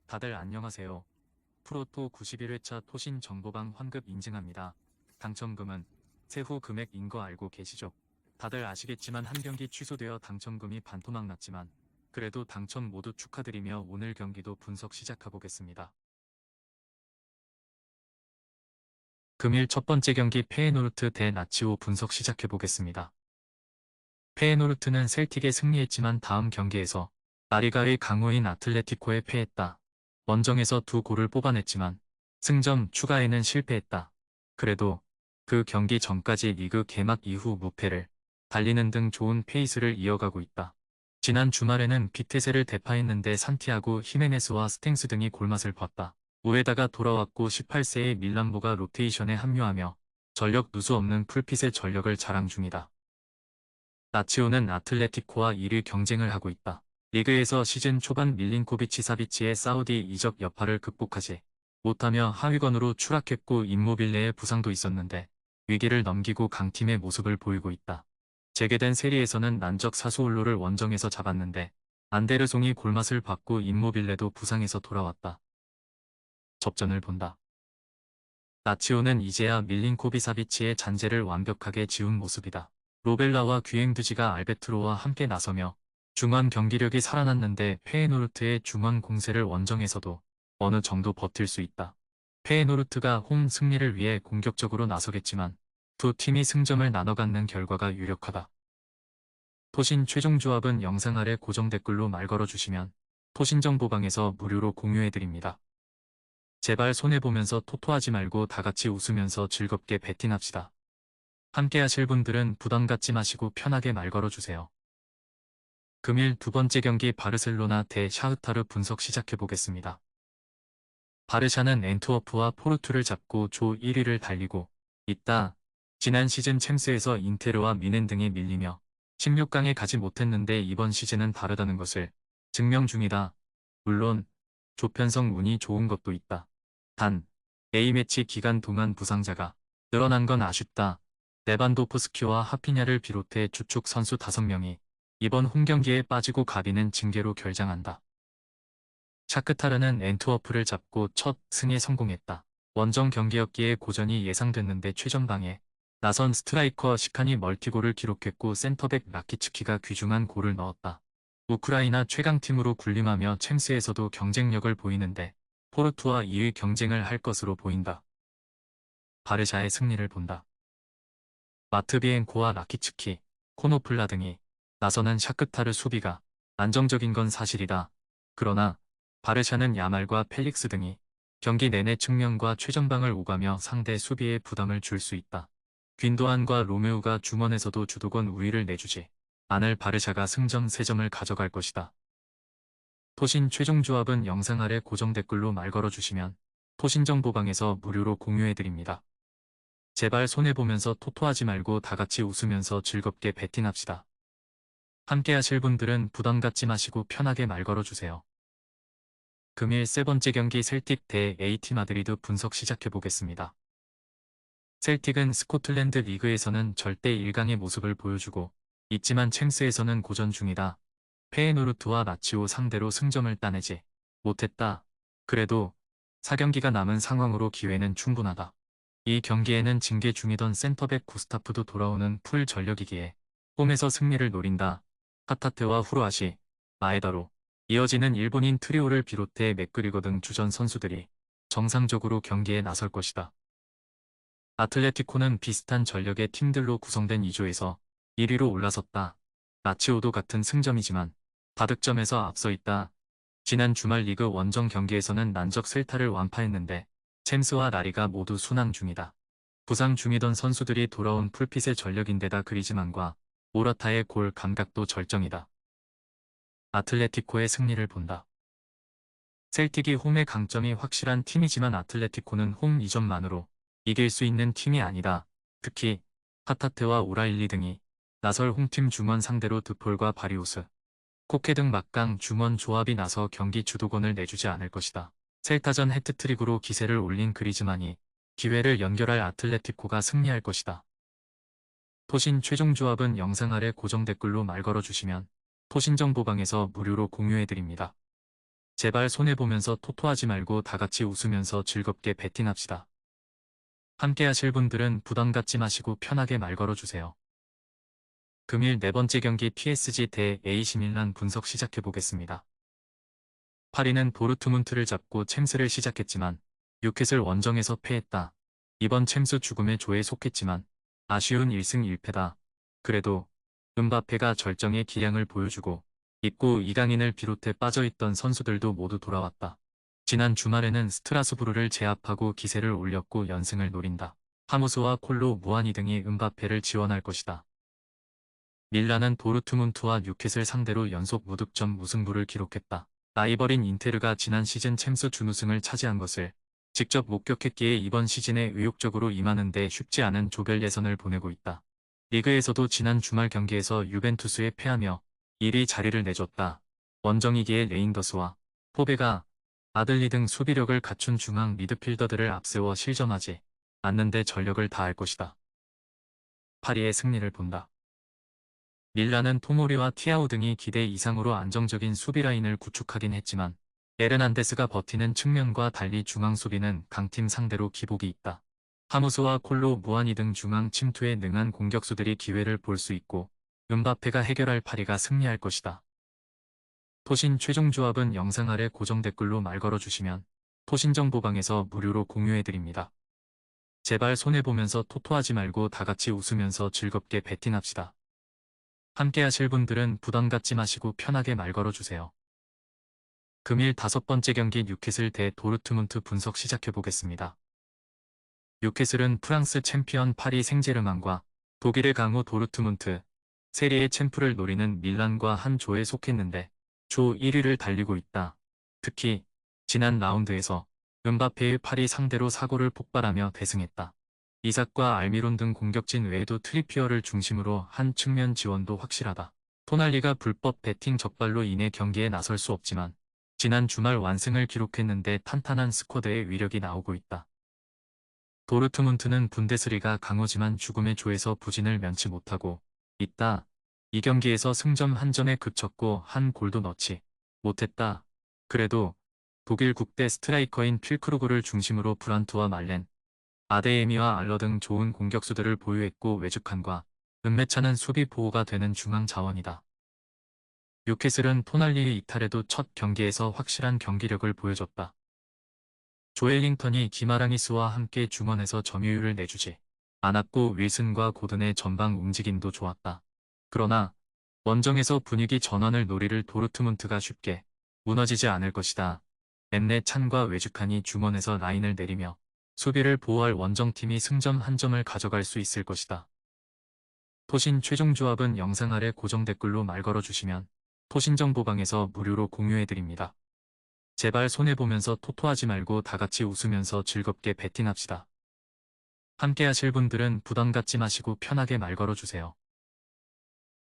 다들 안녕하세요. 프로토 91회차 토신 정보방 환급 인증합니다. 당첨금은 세후 금액인 거 알고 계시죠? 다들 아시겠지만 한 경기 취소되어 당첨금이 반토막 났지만 그래도 당첨 모두 축하드리며 오늘 경기도 분석 시작해보겠습니다. 금일 첫 번째 경기 페에노르트 대 나치오 분석 시작해보겠습니다. 페에노르트는 셀틱에 승리했지만 다음 경기에서 라리가의 강호인 아틀레티코에 패했다. 원정에서 두 골을 뽑아냈지만 승점 추가에는 실패했다. 그래도 그 경기 전까지 리그 개막 이후 무패를 달리는 등 좋은 페이스를 이어가고 있다. 지난 주말에는 비테세를 대파했는데 산티아고 히메네스와 스탱스 등이 골맛을 봤다. 우에다가 돌아왔고 18세의 밀란보가 로테이션에 합류하며 전력 누수 없는 풀핏의 전력을 자랑 중이다. 라치오는 아틀레티코와 1위 경쟁을 하고 있다. 리그에서 시즌 초반 밀린코비치 사비치의 사우디 이적 여파를 극복하지 못하며 하위권으로 추락했고 임모빌레의 부상도 있었는데 위기를 넘기고 강팀의 모습을 보이고 있다. 재개된 세리에서는 난적 사수올로를 원정에서 잡았는데 안데르송이 골맛을 받고 임모빌레도 부상에서 돌아왔다. 접전을 본다. 라치오는 이제야 밀린코비 사비치의 잔재를 완벽하게 지운 모습이다. 로벨라와 귀행드지가 알베트로와 함께 나서며 중원 경기력이 살아났는데 페에노르트의 중원 공세를 원정에서도 어느 정도 버틸 수 있다. 페에노르트가 홈 승리를 위해 공격적으로 나서겠지만 두 팀이 승점을 나눠 갖는 결과가 유력하다. 토신 최종 조합은 영상 아래 고정 댓글로 말 걸어주시면 토신정보방에서 무료로 공유해드립니다. 제발 손해보면서 토토하지 말고 다같이 웃으면서 즐겁게 베팅합시다. 함께 하실 분들은 부담 갖지 마시고 편하게 말 걸어주세요. 금일 두 번째 경기 바르셀로나 대 샤흐타르 분석 시작해보겠습니다. 바르샤는 엔트워프와 포르투를 잡고 조 1위를 달리고 있다. 지난 시즌 챔스에서 인테르와 미넨 등에 밀리며 16강에 가지 못했는데 이번 시즌은 다르다는 것을 증명 중이다. 물론 조편성 운이 좋은 것도 있다. 단 A매치 기간 동안 부상자가 늘어난 건 아쉽다. 레반도프스키와 하피냐를 비롯해 주축 선수 5명이 이번 홈경기에 빠지고 가비는 징계로 결장한다. 샤크타르는 엔트워프를 잡고 첫 승에 성공했다. 원정 경기였기에 고전이 예상됐는데 최전방에 나선 스트라이커 시칸이 멀티골을 기록했고 센터백 라키츠키가 귀중한 골을 넣었다. 우크라이나 최강팀으로 군림하며 챔스에서도 경쟁력을 보이는데 포르투와 2위 경쟁을 할 것으로 보인다. 바르샤의 승리를 본다. 마트비엔코와 라키츠키, 코노플라 등이 나서는 샤크타르 수비가 안정적인 건 사실이다. 그러나 바르샤는 야말과 펠릭스 등이 경기 내내 측면과 최전방을 오가며 상대 수비에 부담을 줄 수 있다. 귄도안과 로메우가 중원에서도 주도권 우위를 내주지 않을 바르샤가 승점 3점을 가져갈 것이다. 토신 최종 조합은 영상 아래 고정 댓글로 말 걸어주시면 토신정보방에서 무료로 공유해드립니다. 제발 손해보면서 토토하지 말고 다같이 웃으면서 즐겁게 베팅합시다. 함께 하실 분들은 부담 갖지 마시고 편하게 말 걸어주세요. 금일 세 번째 경기 셀틱 대 AT 마드리드 분석 시작해보겠습니다. 셀틱은 스코틀랜드 리그에서는 절대 1강의 모습을 보여주고 있지만 챔스에서는 고전 중이다. 페에노르트와 나치오 상대로 승점을 따내지 못했다. 그래도 4경기가 남은 상황으로 기회는 충분하다. 이 경기에는 징계 중이던 센터백 구스타프도 돌아오는 풀 전력이기에 홈에서 승리를 노린다. 카타테와 후르아시, 마에다로 이어지는 일본인 트리오를 비롯해 맥그리거 등 주전 선수들이 정상적으로 경기에 나설 것이다. 아틀레티코는 비슷한 전력의 팀들로 구성된 2조에서 1위로 올라섰다. 라치오도 같은 승점이지만 다득점에서 앞서 있다. 지난 주말 리그 원정 경기에서는 난적 셀타를 완파했는데 챔스와 라리가 모두 순항 중이다. 부상 중이던 선수들이 돌아온 풀핏의 전력인데다 그리즈만과 모라타의 골 감각도 절정이다. 아틀레티코의 승리를 본다. 셀틱이 홈의 강점이 확실한 팀이지만 아틀레티코는 홈 이점만으로 이길 수 있는 팀이 아니다. 특히 하타테와 오라일리 등이 나설 홈팀 중원 상대로 드폴과 바리우스, 코케 등 막강 중원 조합이 나서 경기 주도권을 내주지 않을 것이다. 셀타전 해트트릭으로 기세를 올린 그리즈만이 기회를 연결할 아틀레티코가 승리할 것이다. 토신 최종 조합은 영상 아래 고정 댓글로 말 걸어주시면 토신정보방에서 무료로 공유해드립니다. 제발 손해보면서 토토하지 말고 다같이 웃으면서 즐겁게 배팅합시다. 함께 하실 분들은 부담 갖지 마시고 편하게 말 걸어주세요. 금일 네 번째 경기 PSG 대 AC 밀란 분석 시작해보겠습니다. 파리는 도르트문트를 잡고 챔스를 시작했지만 6켓을 원정에서 패했다. 이번 챔스 죽음의 조에 속했지만 아쉬운 1승 1패다. 그래도 음바페가 절정의 기량을 보여주고 입구 이강인을 비롯해 빠져있던 선수들도 모두 돌아왔다. 지난 주말에는 스트라스부르를 제압하고 기세를 올렸고 연승을 노린다. 하무스와 콜로 무아니 등이 음바페를 지원할 것이다. 밀란은 도르트문트와 뉴캐슬 상대로 연속 무득점 무승부를 기록했다. 라이벌인 인테르가 지난 시즌 챔스 준우승을 차지한 것을 직접 목격했기에 이번 시즌에 의욕적으로 임하는 데 쉽지 않은 조별 예선을 보내고 있다. 리그에서도 지난 주말 경기에서 유벤투스에 패하며 1위 자리를 내줬다. 원정이기에 레인더스와 포베가 아들리 등 수비력을 갖춘 중앙 미드필더들을 앞세워 실점하지 않는데 전력을 다할 것이다. 파리의 승리를 본다. 밀란은 토모리와 티아오 등이 기대 이상으로 안정적인 수비 라인을 구축하긴 했지만 에르난데스가 버티는 측면과 달리 중앙 수비는 강팀 상대로 기복이 있다. 하무스와 콜로 무아니 등 중앙 침투에 능한 공격수들이 기회를 볼 수 있고 음바페가 해결할 파리가 승리할 것이다. 토신 최종 조합은 영상 아래 고정 댓글로 말 걸어주시면 토신 정보방에서 무료로 공유해드립니다. 제발 손해보면서 토토하지 말고 다같이 웃으면서 즐겁게 배팅합시다. 함께 하실 분들은 부담 갖지 마시고 편하게 말 걸어주세요. 금일 5번째 경기 뉴캐슬 대 도르트문트 분석 시작해보겠습니다. 뉴캐슬은 프랑스 챔피언 파리 생제르맹과 독일의 강호 도르트문트, 세리에 챔프를 노리는 밀란과 한 조에 속했는데 조 1위를 달리고 있다. 특히 지난 라운드에서 음바페의 파리 상대로 사고를 폭발하며 대승했다. 이삭과 알미론 등 공격진 외에도 트리피어를 중심으로 한 측면 지원도 확실하다. 토날리가 불법 배팅 적발로 인해 경기에 나설 수 없지만 지난 주말 완승을 기록했는데 탄탄한 스쿼드의 위력이 나오고 있다. 도르트문트는 분데스리가 강호지만 죽음의 조에서 부진을 면치 못하고 있다. 이 경기에서 승점 한 점에 그쳤고 한 골도 넣지 못했다. 그래도 독일 국대 스트라이커인 필크루그를 중심으로 브란트와 말렌, 아데에미와 알러 등 좋은 공격수들을 보유했고 외죽한과 은매차는 수비 보호가 되는 중앙 자원이다. 뉴캐슬은 토날리의 이탈에도 첫 경기에서 확실한 경기력을 보여줬다. 조엘링턴이 기마랑이스와 함께 중원에서 점유율을 내주지 않았고 윌슨과 고든의 전방 움직임도 좋았다. 그러나 원정에서 분위기 전환을 노릴 도르트문트가 쉽게 무너지지 않을 것이다. 엠네 찬과 외죽한이 중원에서 라인을 내리며 수비를 보호할 원정팀이 승점 한 점을 가져갈 수 있을 것이다. 토신 최종 조합은 영상 아래 고정 댓글로 말 걸어주시면 토신 정보방에서 무료로 공유해드립니다. 제발 손해보면서 토토하지 말고 다같이 웃으면서 즐겁게 배팅합시다. 함께 하실 분들은 부담 갖지 마시고 편하게 말 걸어주세요.